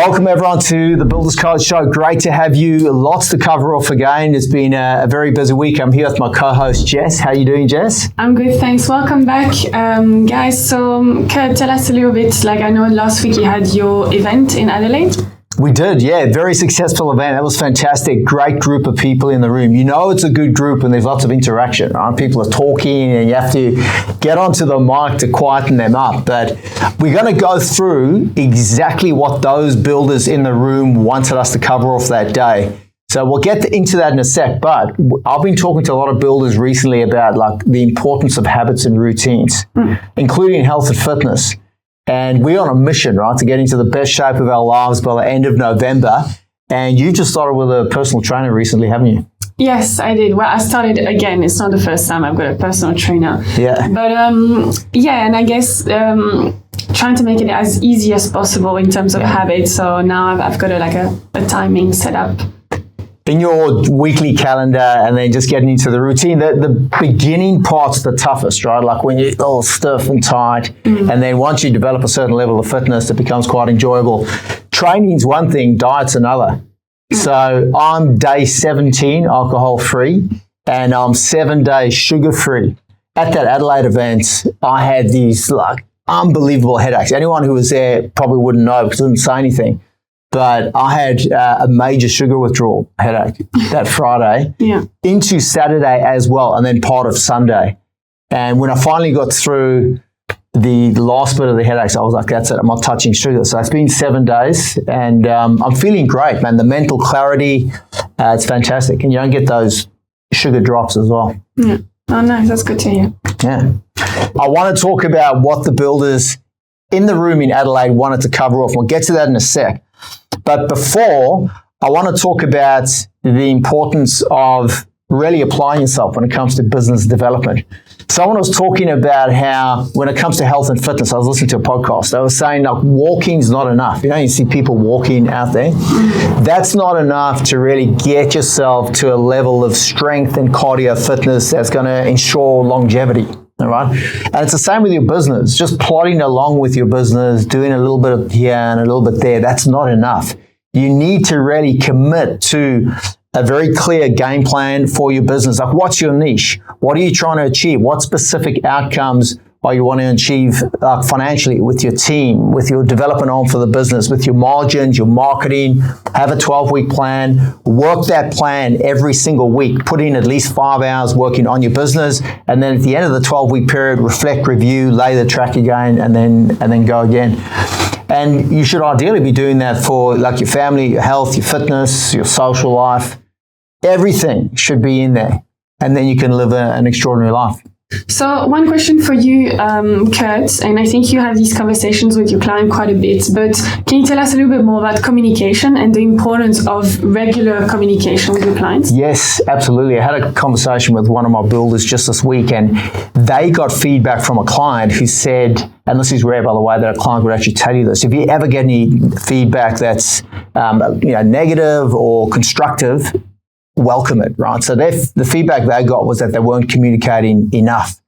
Welcome everyone to the Builders College Show. Great to have you. Lots to cover off again. It's been a very busy week. I'm here with my co-host Jess. How are you doing, Jess? I'm good, thanks. Welcome back, guys. So, Kurt, tell us a little bit. I know last week you had your event in Adelaide. We did, yeah. Very successful event. That was fantastic. Great group of people in the room. You know it's a good group when there's lots of interaction, right? People are talking and you have to get onto the mic to quieten them up. But we're going to go through exactly what those builders in the room wanted us to cover off that day. So we'll get into that in a sec. But I've been talking to a lot of builders recently about the importance of habits and routines, including health and fitness. And we're on a mission, right, to get into the best shape of our lives by the end of November. And you just started with a personal trainer recently, haven't you? Yes, I did. Well, I started again. It's not the first time I've got a personal trainer. Yeah. But and I guess trying to make it as easy as possible in terms of habits. So now I've got a timing set up. In your weekly calendar, and then just getting into the routine, the beginning part's the toughest, right? Like when you're all stiff and tight, and then once you develop a certain level of fitness, it becomes quite enjoyable. Training's one thing, diet's another. So I'm day 17 alcohol-free, and I'm 7 days sugar-free. At that Adelaide event, I had these unbelievable headaches. Anyone who was there probably wouldn't know because I didn't say anything. But I had a major sugar withdrawal headache that Friday into Saturday as well, and then part of Sunday. And when I finally got through the last bit of the headaches, I was like, that's it, I'm not touching sugar. So it's been 7 days, and I'm feeling great, man. The mental clarity, it's fantastic. And you don't get those sugar drops as well. Yeah. Oh, nice. That's good to hear. Yeah. I want to talk about what the builders in the room in Adelaide wanted to cover off. We'll get to that in a sec. But before, I want to talk about the importance of really applying yourself when it comes to business development. Someone was talking about how when it comes to health and fitness, I was listening to a podcast, they were saying walking's not enough. You see people walking out there. That's not enough to really get yourself to a level of strength and cardio fitness that's going to ensure longevity. All right. And it's the same with your business. Just plodding along with your business, doing a little bit here and a little bit there, that's not enough. You need to really commit to a very clear game plan for your business. Like, what's your niche? What are you trying to achieve? What specific outcomes are you want to achieve financially with your team, with your development arm for the business, with your margins, your marketing? Have a 12-week plan. Work that plan every single week. Put in at least 5 hours working on your business. And then at the end of the 12-week period, reflect, review, lay the track again, and then go again. And you should ideally be doing that for your family, your health, your fitness, your social life. Everything should be in there. And then you can live an extraordinary life. So one question for you, Kurt, and I think you have these conversations with your client quite a bit, but can you tell us a little bit more about communication and the importance of regular communication with your clients? Yes, absolutely. I had a conversation with one of my builders just this week, and they got feedback from a client who said, and this is rare, by the way, that a client would actually tell you this, if you ever get any feedback that's negative or constructive, welcome it, right? So the feedback they got was that they weren't communicating enough.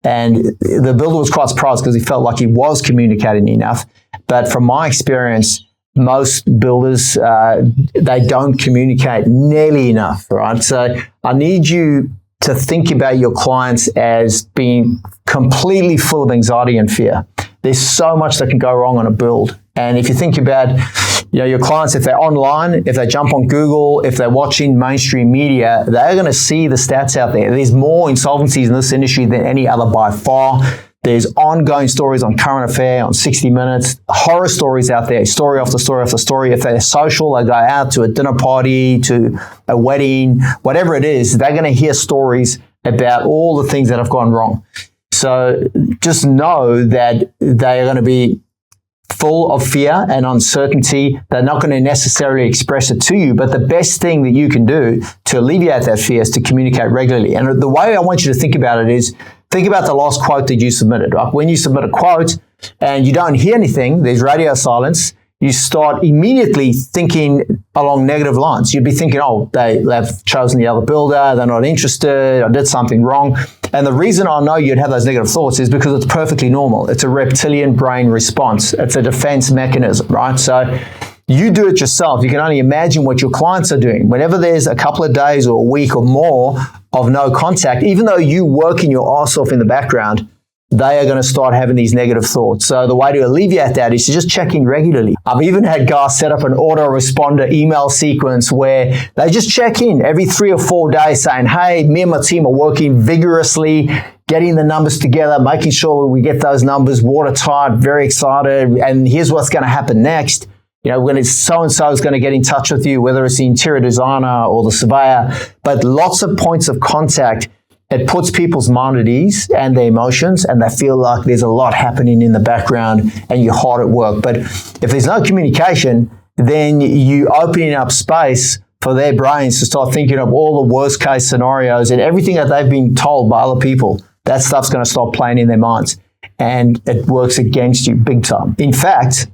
And the builder was quite surprised because he felt like he was communicating enough. But from my experience, most builders, they don't communicate nearly enough, right? So I need you to think about your clients as being completely full of anxiety and fear. There's so much that can go wrong on a build. And if you think about your clients, if they're online, if they jump on Google, if they're watching mainstream media, they're going to see the stats out there. There's more insolvencies in this industry than any other by far. There's ongoing stories on Current Affair, on 60 Minutes, horror stories out there, story after story after story. If they're social, they go out to a dinner party, to a wedding, whatever it is, they're going to hear stories about all the things that have gone wrong. So just know that they are going to be full of fear and uncertainty. They're not going to necessarily express it to you, but the best thing that you can do to alleviate that fear is to communicate regularly. And the way I want you to think about it is, think about the last quote that you submitted. Right? When you submit a quote and you don't hear anything, there's radio silence, you start immediately thinking along negative lines. You'd be thinking, they've chosen the other builder, they're not interested, I did something wrong. And the reason I know you'd have those negative thoughts is because it's perfectly normal. It's a reptilian brain response. It's a defense mechanism, right? So you do it yourself. You can only imagine what your clients are doing. Whenever there's a couple of days or a week or more of no contact, even though you working your ass off in the background, they are going to start having these negative thoughts. So the way to alleviate that is to just check in regularly. I've even had guys set up an autoresponder email sequence where they just check in every 3 or 4 days saying, hey, me and my team are working vigorously, getting the numbers together, making sure we get those numbers watertight, very excited, and here's what's going to happen next. You know, when it's so-and-so is going to get in touch with you, whether it's the interior designer or the surveyor, but lots of points of contact. It puts people's mind at ease and their emotions, and they feel like there's a lot happening in the background and you're hard at work. But if there's no communication, then you opening up space for their brains to start thinking of all the worst case scenarios and everything that they've been told by other people. That stuff's going to start playing in their minds, and it works against you big time. In fact,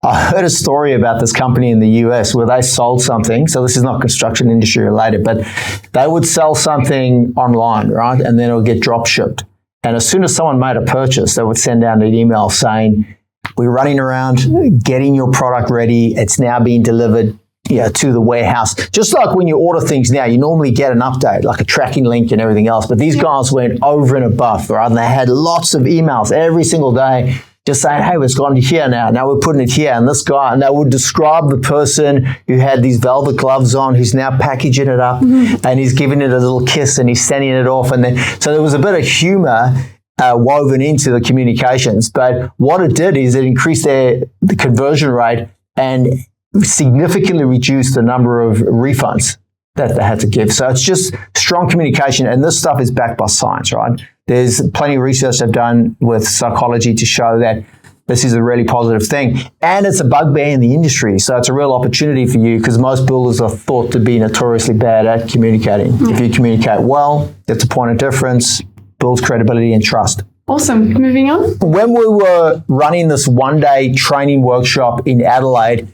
I heard a story about this company in the US where they sold something. So this is not construction industry related, but they would sell something online, right? And then it would get drop shipped. And as soon as someone made a purchase, they would send out an email saying, we're running around getting your product ready. It's now being delivered to the warehouse. Just like when you order things now, you normally get an update, like a tracking link and everything else. But these guys went over and above, right? And they had lots of emails every single day just saying, hey, it's gone to here now. Now we're putting it here. And this guy, and they would describe the person who had these velvet gloves on, who's now packaging it up, and he's giving it a little kiss and he's sending it off. And then, so there was a bit of humor woven into the communications. But what it did is it increased the conversion rate and significantly reduced the number of refunds that they had to give. So it's just strong communication, and this stuff is backed by science, right? There's plenty of research I've done with psychology to show that this is a really positive thing. And it's a bugbear in the industry. So it's a real opportunity for you, because most builders are thought to be notoriously bad at communicating. If you communicate well, it's a point of difference, builds credibility and trust. Awesome. Moving on. When we were running this one-day training workshop in Adelaide,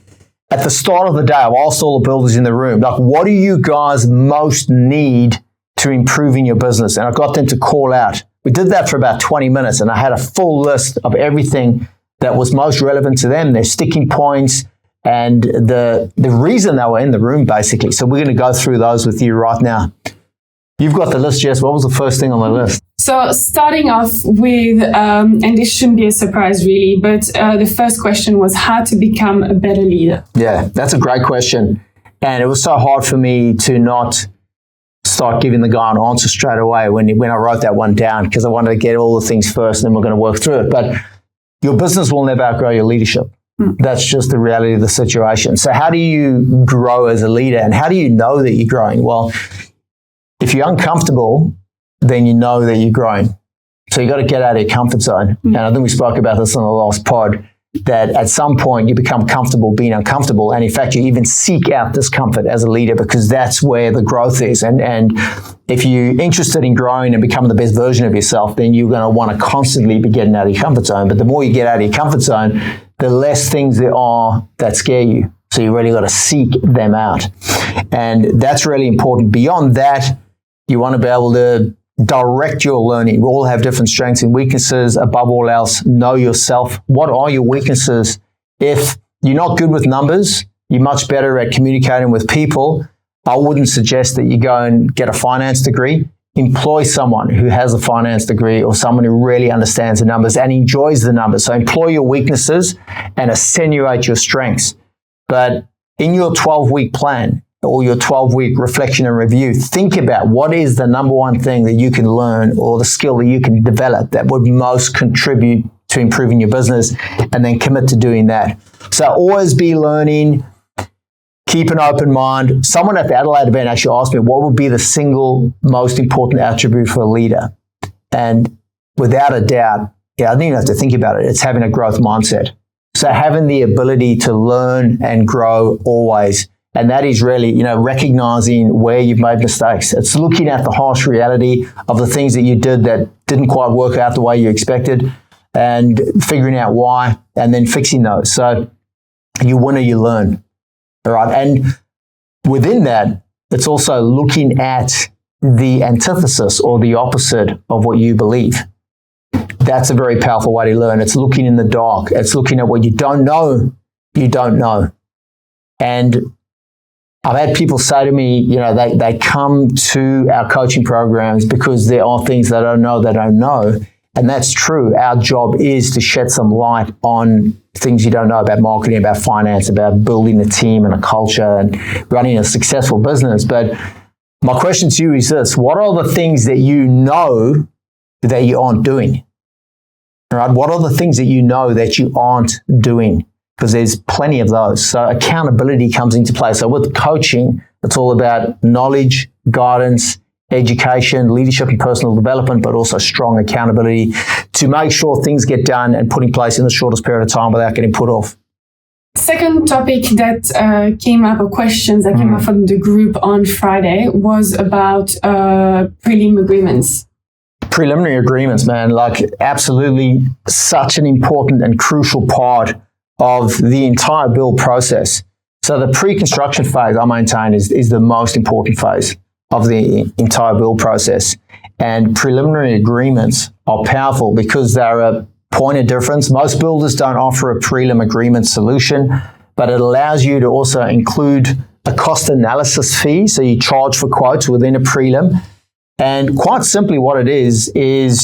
at the start of the day, I've asked all the builders in the room, like, what do you guys most need to improve in your business? And I got them to call out. We did that for about 20 minutes, and I had a full list of everything that was most relevant to them, their sticking points, and the reason they were in the room, basically. So we're going to go through those with you right now. You've got the list, Jess. What was the first thing on the list? So starting off with, and this shouldn't be a surprise really, but the first question was how to become a better leader. Yeah, that's a great question. And it was so hard for me to not start giving the guy an answer straight away when I wrote that one down, because I wanted to get all the things first and then we're going to work through it. But your business will never outgrow your leadership. That's just the reality of the situation. So how do you grow as a leader, and how do you know that you're growing? Well, if you're uncomfortable, then you know that you're growing. So you got to get out of your comfort zone. And I think we spoke about this on the last pod, that at some point you become comfortable being uncomfortable. And in fact, you even seek out discomfort as a leader, because that's where the growth is. And if you're interested in growing and becoming the best version of yourself, then you're going to want to constantly be getting out of your comfort zone. But the more you get out of your comfort zone, the less things there are that scare you. So you really got to seek them out. And that's really important. Beyond that, you want to be able to direct your learning. We all have different strengths and weaknesses. Above all else, know yourself. What are your weaknesses? If you're not good with numbers, you're much better at communicating with people. I wouldn't suggest that you go and get a finance degree. Employ someone who has a finance degree, or someone who really understands the numbers and enjoys the numbers. So employ your weaknesses and accentuate your strengths. But in your 12-week plan, or your 12-week reflection and review, think about what is the number one thing that you can learn, or the skill that you can develop that would most contribute to improving your business, and then commit to doing that. So always be learning, keep an open mind. Someone at the Adelaide event actually asked me, what would be the single most important attribute for a leader? And without a doubt, I didn't even have to think about it. It's having a growth mindset. So having the ability to learn and grow always. And that is really, recognizing where you've made mistakes. It's looking at the harsh reality of the things that you did that didn't quite work out the way you expected, and figuring out why, and then fixing those. So you win or you learn, all right? And within that, it's also looking at the antithesis, or the opposite of what you believe. That's a very powerful way to learn. It's looking in the dark. It's looking at what you don't know, And I've had people say to me, you know, they come to our coaching programs because there are things they don't know. And that's true. Our job is to shed some light on things you don't know about marketing, about finance, about building a team and a culture and running a successful business. But my question to you is this: what are the things that you know that you aren't doing? All right? What are the things that you know that you aren't doing? Because there's plenty of those. So accountability comes into play. So with coaching, it's all about knowledge, guidance, education, leadership and personal development, but also strong accountability to make sure things get done and put in place in the shortest period of time without getting put off. Second topic that came up, or questions that came up from the group on Friday, was about prelim agreements. Preliminary agreements, man, like absolutely such an important and crucial part of the entire build process. So the pre-construction phase, I maintain, is the most important phase of the entire build process. And preliminary agreements are powerful because they're a point of difference. Most builders don't offer a prelim agreement solution, but it allows you to also include a cost analysis fee. So you charge for quotes within a prelim. And quite simply what it is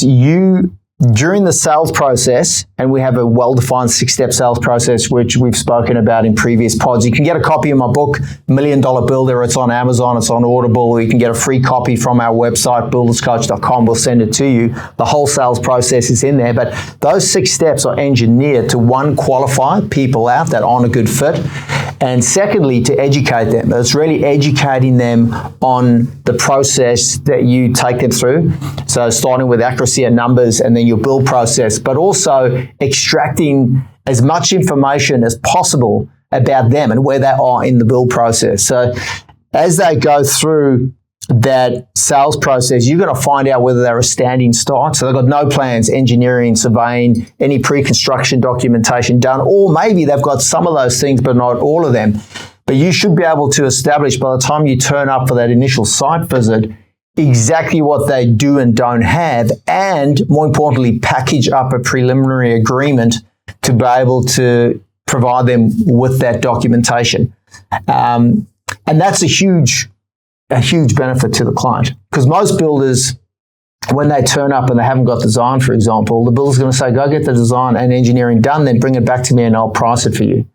you, during the sales process, and we have a well-defined 6-step sales process, which we've spoken about in previous pods. You can get a copy of my book, $1 Million Builder. It's on Amazon, it's on Audible, or you can get a free copy from our website, builderscoach.com. We'll send it to you. The whole sales process is in there, but those 6 steps are engineered to, one, qualify people out that aren't a good fit, and secondly, to educate them. It's really educating them on the process that you take them through. So starting with accuracy and numbers, and then your build process, but also extracting as much information as possible about them and where they are in the build process. So as they go through that sales process, you're going to find out whether they're a standing start. So they've got no plans, engineering, surveying, any pre-construction documentation done, or maybe they've got some of those things, but not all of them. But you should be able to establish by the time you turn up for that initial site visit exactly what they do and don't have, and more importantly, package up a preliminary agreement to be able to provide them with that documentation. And that's a huge benefit to the client, because most builders, when they turn up and they haven't got design, for example, the builder's going to say, go get the design and engineering done, then bring it back to me and I'll price it for you.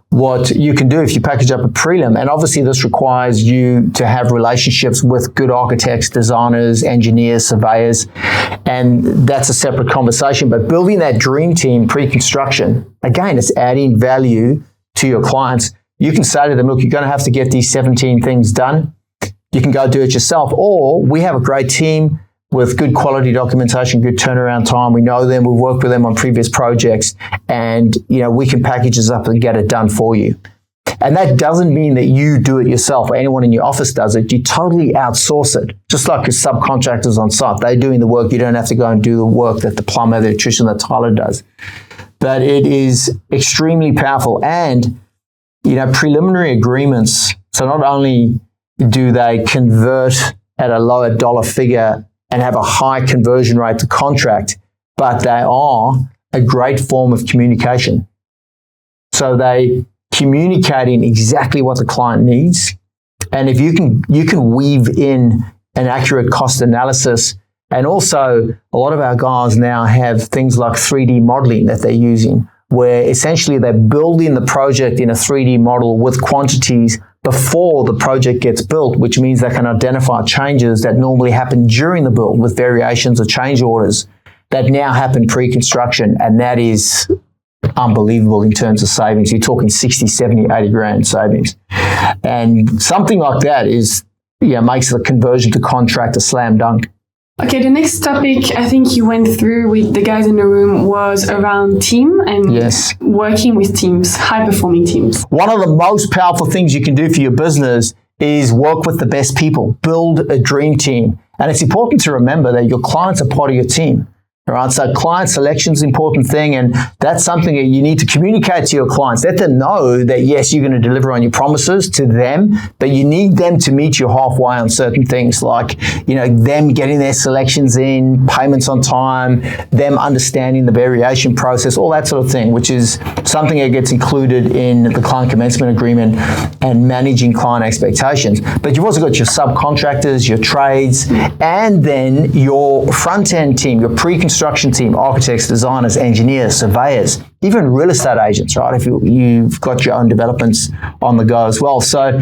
What you can do if you package up a prelim, and obviously this requires you to have relationships with good architects, designers, engineers, surveyors, and that's a separate conversation. But building that dream team pre-construction, again, it's adding value to your clients. You can say to them, look, you're going to have to get these 17 things done. You can go do it yourself, or we have a great team with good quality documentation, good turnaround time. We know them, we've worked with them on previous projects, and we can package this up and get it done for you. And that doesn't mean that you do it yourself or anyone in your office does it. You totally outsource it, just like your subcontractors on site. They're doing the work. You don't have to go and do the work that the plumber, the electrician, the tiler does. But it is extremely powerful. And preliminary agreements, so not only do they convert at a lower dollar figure and have a high conversion rate to contract, but they are a great form of communication. So they communicating exactly what the client needs. And if you can weave in an accurate cost analysis, and also a lot of our guys now have things like 3D modeling that they're using, where essentially they're building the project in a 3D model with quantities before the project gets built, which means they can identify changes that normally happen during the build with variations or change orders that now happen pre-construction. And that is unbelievable in terms of savings. You're talking 60, 70, 80 grand savings. And something like that makes the conversion to contract a slam dunk. Okay, the next topic I think you went through with the guys in the room was around team and working with teams, high-performing teams. One of the most powerful things you can do for your business is work with the best people, build a dream team. And it's important to remember that your clients are part of your team. All right, so client selection is an important thing, and that's something that you need to communicate to your clients. Let them know that, yes, you're going to deliver on your promises to them, but you need them to meet you halfway on certain things, like, them getting their selections in, payments on time, them understanding the variation process, all that sort of thing, which is something that gets included in the client commencement agreement and managing client expectations. But you've also got your subcontractors, your trades, and then your front-end team, your pre-construction team, architects, designers, engineers, surveyors, even real estate agents, right? If you've got your own developments on the go as well. So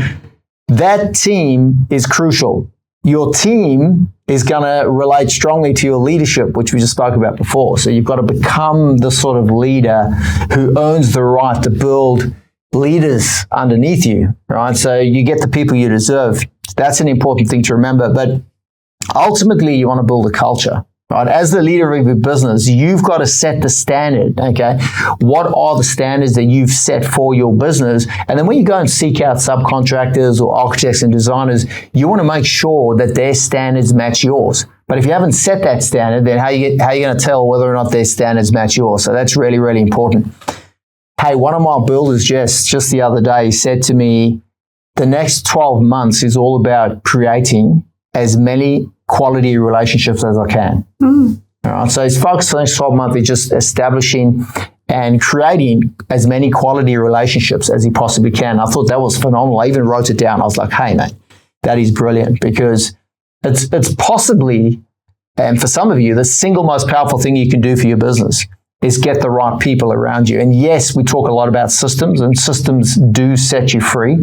that team is crucial. Your team is going to relate strongly to your leadership, which we just spoke about before. So you've got to become the sort of leader who earns the right to build leaders underneath you, right? So you get the people you deserve. That's an important thing to remember. But ultimately, you want to build a culture. Right? As the leader of your business, you've got to set the standard, okay? What are the standards that you've set for your business? And then when you go and seek out subcontractors or architects and designers, you want to make sure that their standards match yours. But if you haven't set that standard, then how are you going to tell whether or not their standards match yours? So that's really, really important. Hey, one of my builders just the other day said to me, the next 12 months is all about creating as many quality relationships as I can. All right, so his focus for the next 12 months is just establishing and creating as many quality relationships as he possibly can. I thought that was phenomenal. I even wrote it down. I was like, hey, man, that is brilliant, because it's possibly, and for some of you, the single most powerful thing you can do for your business is get the right people around you. And yes, we talk a lot about systems, and systems do set you free,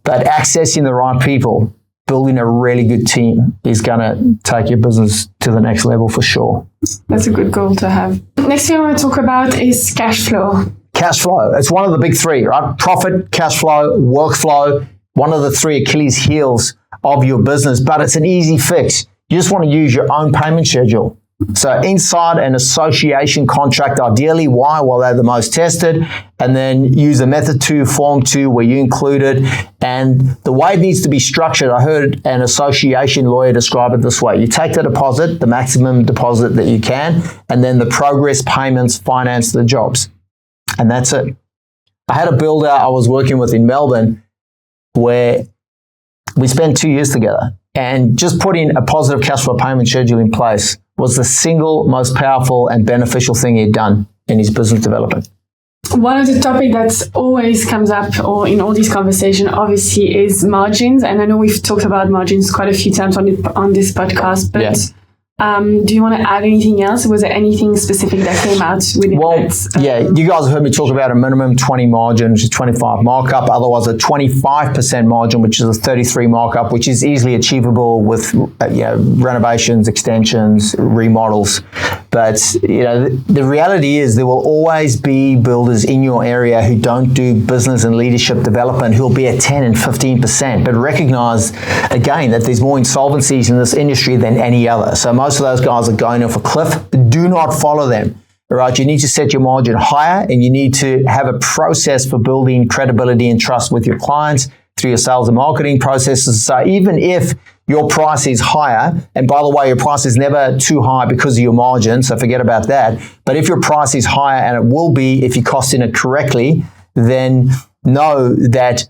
but accessing the right people, building a really good team is going to take your business to the next level for sure. That's a good goal to have. Next thing I want to talk about is cash flow. Cash flow. It's one of the big three, right? Profit, cash flow, workflow, one of the three Achilles heels of your business, but it's an easy fix. You just want to use your own payment schedule. So inside an association contract, ideally, why? Well, they're the most tested, and then use a method 2, form 2, where you include it. And the way it needs to be structured, I heard an association lawyer describe it this way. You take the deposit, the maximum deposit that you can, and then the progress payments finance the jobs. And that's it. I had a builder I was working with in Melbourne where we spent 2 years together, and just putting a positive cash flow payment schedule in place was the single most powerful and beneficial thing he'd done in his business development. One of the topics that always comes up or in all these conversations, obviously, is margins. And I know we've talked about margins quite a few times on this podcast, but do you want to add anything else? Was there anything specific that came out within that? You guys have heard me talk about a minimum 20 margin, which is 25 markup, otherwise a 25% margin, which is a 33 markup, which is easily achievable with renovations, extensions, remodels. But the reality is there will always be builders in your area who don't do business and leadership development who'll be at 10 and 15%. But recognize, again, that there's more insolvencies in this industry than any other. So most of those guys are going off a cliff. Do not follow them. All right, you need to set your margin higher, and you need to have a process for building credibility and trust with your clients through your sales and marketing processes. So even if your price is higher, and by the way, your price is never too high because of your margin, so forget about that. But if your price is higher, and it will be if you're costing it correctly, then know that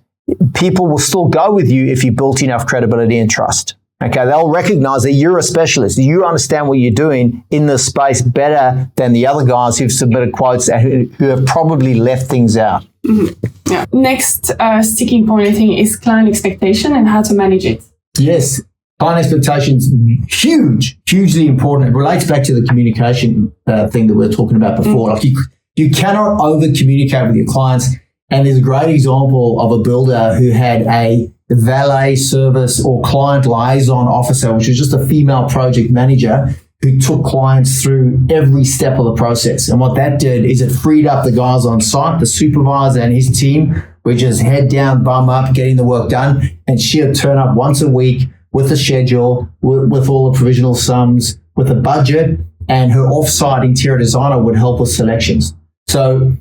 people will still go with you if you built enough credibility and trust. Okay, they'll recognize that you're a specialist. You understand what you're doing in this space better than the other guys who've submitted quotes and who have probably left things out. Mm-hmm. Yeah. Next sticking point, I think, is client expectation and how to manage it. Yes, client expectations, hugely important. It relates back to the communication thing that we were talking about before. Like you cannot over-communicate with your clients. And there's a great example of a builder who had a valet service or client liaison officer, which was just a female project manager who took clients through every step of the process. And what that did is it freed up the guys on site, the supervisor and his team, were just head down, bum up, getting the work done. And she'd turn up once a week with a schedule, with all the provisional sums, with a budget, and her off-site interior designer would help with selections. So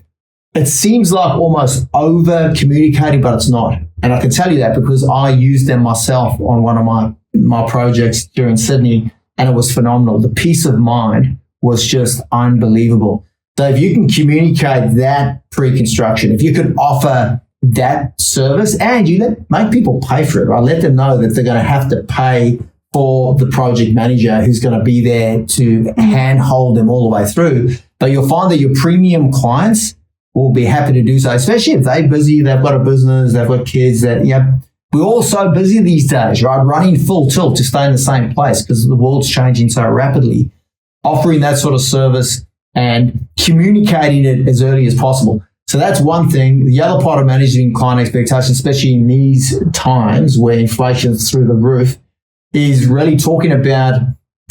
it seems like almost over-communicating, but it's not. And I can tell you that because I used them myself on one of my projects during Sydney, and it was phenomenal. The peace of mind was just unbelievable. So if you can communicate that pre-construction, if you could offer that service and you make people pay for it, right? Let them know that they're going to have to pay for the project manager who's going to be there to handhold them all the way through. But you'll find that your premium clients will be happy to do so, especially if they're busy, they've got a business, they've got kids that, we're all so busy these days, right? Running full tilt to stay in the same place because the world's changing so rapidly. Offering that sort of service and communicating it as early as possible. So that's one thing. The other part of managing client expectations, especially in these times where inflation is through the roof, is really talking about,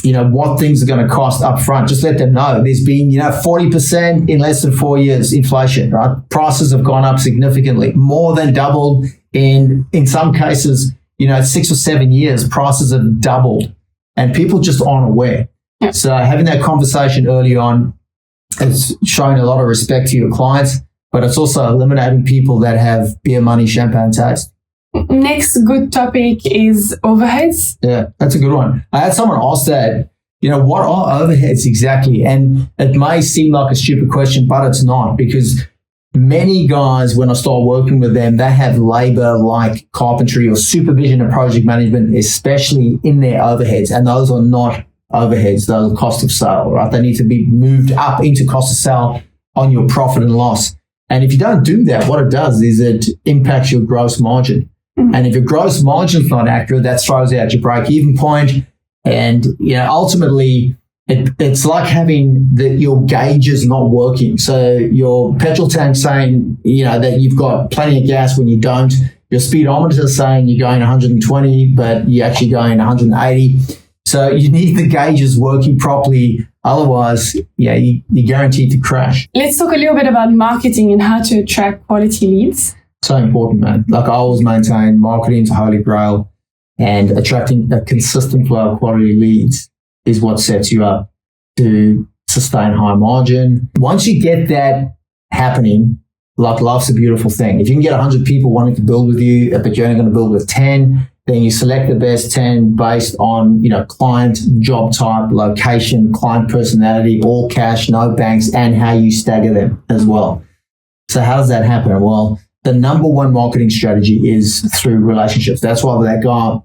what things are going to cost up front. Just let them know. There's been, 40% in less than 4 years inflation, right? Prices have gone up significantly, more than doubled in some cases, 6 or 7 years, prices have doubled and people just aren't aware. Yeah. So having that conversation early on is showing a lot of respect to your clients, but it's also eliminating people that have beer money, champagne taste. Next good topic is overheads. Yeah, that's a good one. I had someone ask that, what are overheads exactly? And it may seem like a stupid question, but it's not, because many guys, when I start working with them, they have labor like carpentry or supervision and project management, especially in their overheads. And those are not overheads, those are cost of sale, right? They need to be moved up into cost of sale on your profit and loss. And if you don't do that, what it does is it impacts your gross margin. And if your gross margin is not accurate, that throws out your break-even point. And, ultimately, it's like having your gauges not working. So your petrol tank saying, that you've got plenty of gas when you don't. Your speedometer is saying you're going 120, but you're actually going 180. So you need the gauges working properly. Otherwise, you're guaranteed to crash. Let's talk a little bit about marketing and how to attract quality leads. So important, man. Like I always maintain, marketing's a holy grail, and attracting a consistent flow of quality leads is what sets you up to sustain high margin. Once you get that happening, like life's a beautiful thing. If you can get 100 people wanting to build with you, but you're only going to build with 10, then you select the best 10 based on, client, job type, location, client personality, all cash, no banks, and how you stagger them as well. So how does that happen? Well, the number one marketing strategy is through relationships. That's why that guy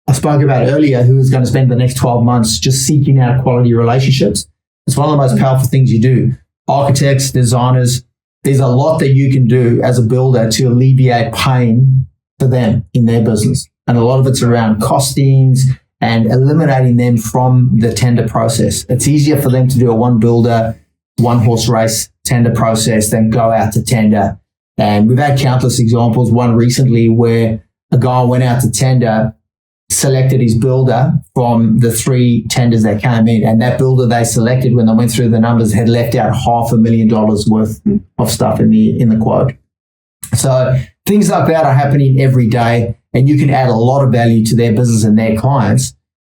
I spoke about earlier, who is going to spend the next 12 months just seeking out quality relationships. It's one of the most powerful things you do. Architects, designers, there's a lot that you can do as a builder to alleviate pain for them in their business. And a lot of it's around costings and eliminating them from the tender process. It's easier for them to do a one builder, one horse race tender process than go out to tender. And we've had countless examples. One recently where a guy went out to tender, selected his builder from the 3 tenders that came in. And that builder they selected, when they went through the numbers, had left out $500,000 worth of stuff in the quote. So things like that are happening every day, and you can add a lot of value to their business and their clients,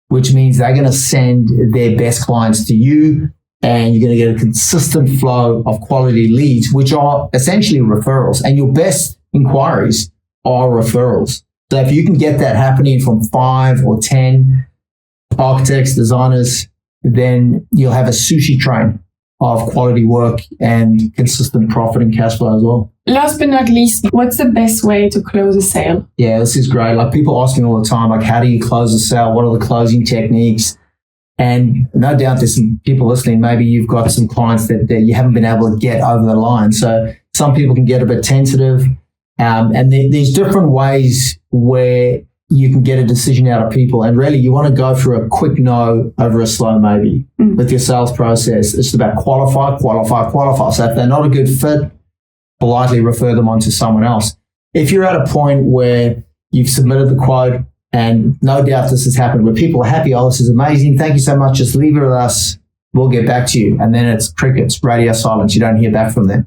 which means they're going to send their best clients to you, and you're going to get a consistent flow of quality leads, which are essentially referrals. And your best inquiries are referrals. So if you can get that happening from 5 or 10 architects, designers, then you'll have a sushi train of quality work and consistent profit and cash flow as well. Last but not least, what's the best way to close a sale? Yeah, this is great. Like people ask me all the time, like, how do you close a sale? What are the closing techniques? And no doubt there's some people listening. Maybe you've got some clients that you haven't been able to get over the line. So some people can get a bit tentative. And there's different ways where you can get a decision out of people. And really, you want to go for a quick no over a slow maybe with your sales process. It's about qualify. So if they're not a good fit, politely refer them on to someone else. If you're at a point where you've submitted the quote, and no doubt this has happened, where people are happy, oh, this is amazing, thank you so much, just leave it with us, we'll get back to you. And then it's crickets, radio silence, you don't hear back from them.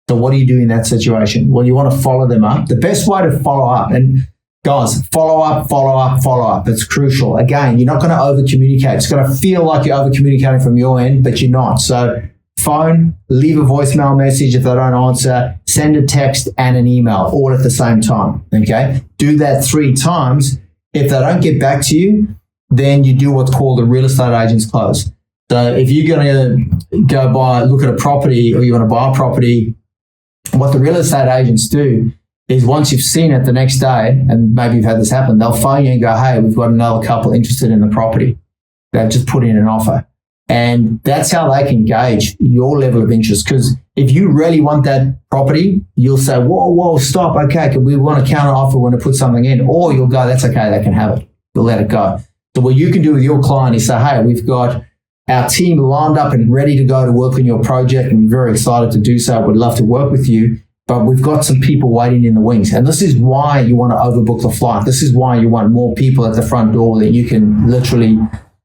So what do you do in that situation? Well, you want to follow them up. The best way to follow up, and guys, follow up. It's crucial. Again, you're not going to over-communicate. It's going to feel like you're over-communicating from your end, but you're not. So phone, leave a voicemail message if they don't answer, send a text and an email all at the same time, okay? Do that 3 times. If they don't get back to you, then you do what's called a real estate agent's close. So if you're going to go look at a property, or you want to buy a property, what the real estate agents do is once you've seen it the next day, and maybe you've had this happen, they'll phone you and go, hey, we've got another couple interested in the property. They've just put in an offer. And that's how they can gauge your level of interest. Because if you really want that property, you'll say, whoa, stop. Okay, we want to counter offer, we want to put something in. Or you'll go, that's okay, they can have it. You'll let it go. So what you can do with your client is say, hey, we've got our team lined up and ready to go to work on your project, and we're very excited to do so. We'd love to work with you, but we've got some people waiting in the wings. And this is why you want to overbook the flight. This is why you want more people at the front door that you can literally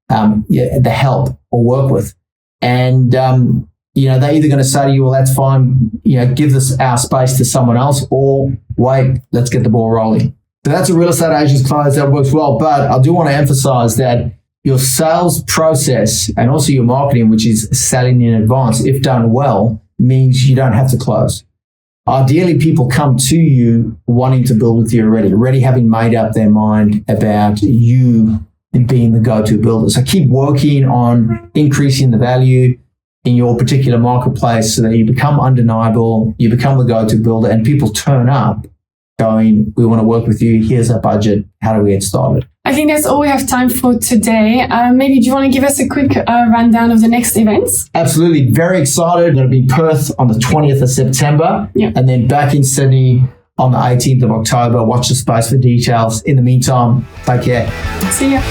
the help or work with. And they're either going to say to you, well, that's fine, give our space to someone else, or wait, let's get the ball rolling. So that's a real estate agent's close. That works well. But I do want to emphasize that your sales process and also your marketing, which is selling in advance, if done well, means you don't have to close. Ideally, people come to you wanting to build with you already having made up their mind about you being the go-to builder. So keep working on increasing the value in your particular marketplace so that you become undeniable, you become the go-to builder, and people turn up going, we want to work with you, here's our budget, how do we get started? I think that's all we have time for today. Maybe do you want to give us a quick rundown of the next events? Absolutely. Very excited. I'm going to be in Perth on the 20th of September, and then back in Sydney on the 18th of October. Watch the space for details. In the meantime, take care. See ya.